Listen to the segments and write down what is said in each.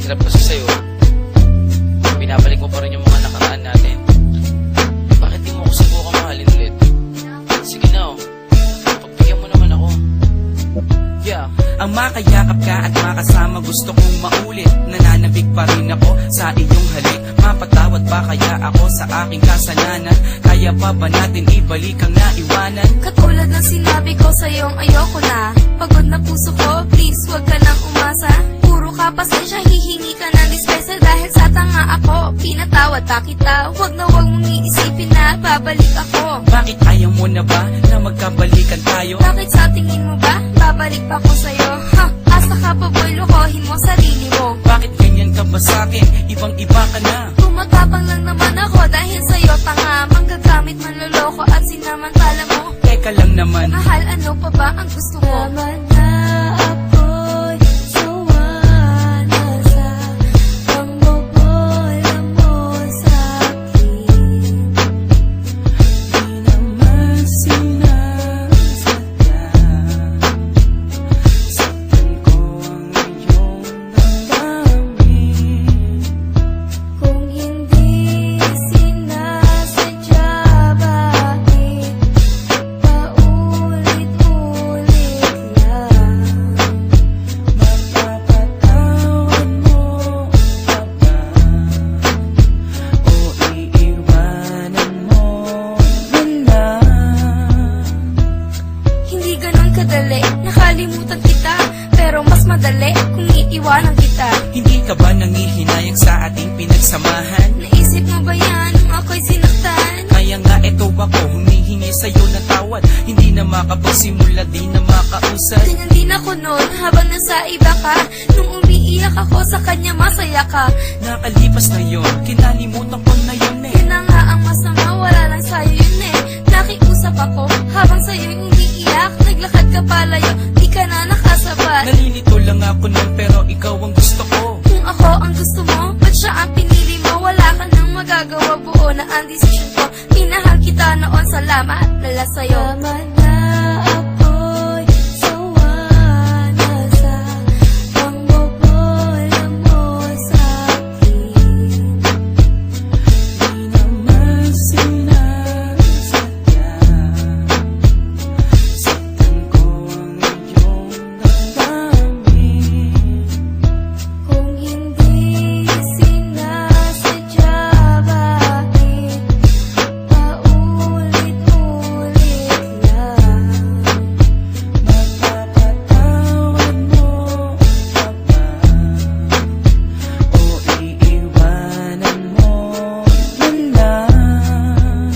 hirap kasi sa'yo, binabalik mo pa rin yung mga nakaraan natin. Bakit di mo ako subukan mahalin ulit? Sige na, pagbigyan mo naman ako. Yeah. Ang makayakap ka at makasama gusto kong maulit. Nananabig pa rin ako sa iyong halik. Mapatawad ba kaya ako sa aking kasalanan? Kaya pa ba natin ibalik ang naiwanan? Katulad ng sinabi ko sa'yong ayoko na. Pagod na puso ko, please wag ka nang umasa. Puro ka pasensya, hihingi ka ng dispensa. Dahil sa tanga ako, pinatawad pa kita. Wag na wag mong iisipin na babalik ako. Bakit ayaw mo na ba na magkabalikan tayo? Bakit sa tingin mo ba, babalik pa ko sa'yo? Ha, asa ka pa boy, lokohin mo sarili mo. Bakit ganyan ka ba sa'kin? Ibang-iba ka na. Tumatapang lang naman ako dahil sa'yo tanga. Manggagamit, manloloko at sinamantala mo. Teka lang naman, Mahal, ano pa ba ang gusto mo? Naman na ako'y sawa na sa pangbobola mo sa'kin. di naman sinasadya. Saktan ko ang iyong damdamin. Kung hindi sinasadya, bakit paulit-ulit lang? Mapapatawad mo pa ba? O iiwanan mo na lang? Hindi ganun kadali, nakalimutan kita. Pero mas madali kung iiwanan kita. Hindi ka ba nangihinayang sa ating pinagsamahan? Naisip mo ba yan nung ako'y sinaktan? Kaya nga eto ako, humihingi sa'yo ng tawad. Hindi na makapagsimula, di na makausad. Ganyan din ako noon habang nasa iba ka. Nung umiiyak ako sa kanya, masaya ka. Nakalipas na yun, kinalimutan ko na yun eh. Yun na nga ang masama, wala lang sa'yo yun eh. Nakiusap ako habang sa'yo'y umiiyak. Naglakad ka palayo, di ka na nakasabat. Nalilito lang ako nun pero ikaw ang gusto ko. Kung ako ang gusto mo, ba't siya ang pinili mo? Wala ka nang magagawa, buo na ang desisyon ko. Minahal kita noon, salamat nala sa'yo. Tama na ako'y sawa na sa pangbobola mo sa'kin. Di naman sinasadya. Saktan ko ang iyong damdamin. Kung hindi sinasadya, bakit paulit-ulit lang? Mapapatawad mo pa ba? O iiwanan mo na lang?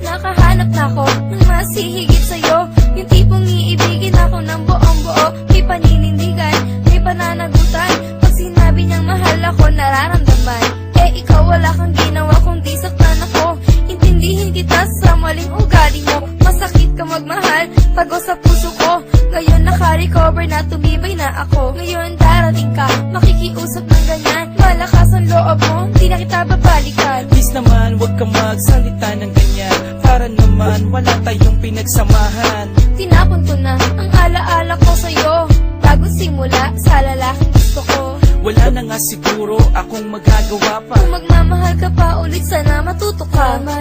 Nakahanap na ako ng mas hihigit sa'yo. Yung tipong iibigin ako ng buong-buo. May paninindigan, may pananagutan. Pag sinabi niyang mahal ako, nararamdaman. Eh ikaw wala kang ginawa kundi saktan ako. Intindihin kita sa maling ugali mo. Masakit ka magmahal, tago sa puso ko. Ngayon naka-recover na, tumibay na ako. Ngayon darating ka, makikiusap ng ganyan. Malakas ang loob mo, di na kita babalikan. Please naman, huwag kang magsalita ng ganyan. Para naman, wala tayong pinagsamahan. Tinapon ko na ang alaala ko sa'yo. Bagong simula sa lalaking gusto ko. Wala na nga siguro akong magagawa pa. Kung magmamahal ka pa ulit, sana matuto ka. Tama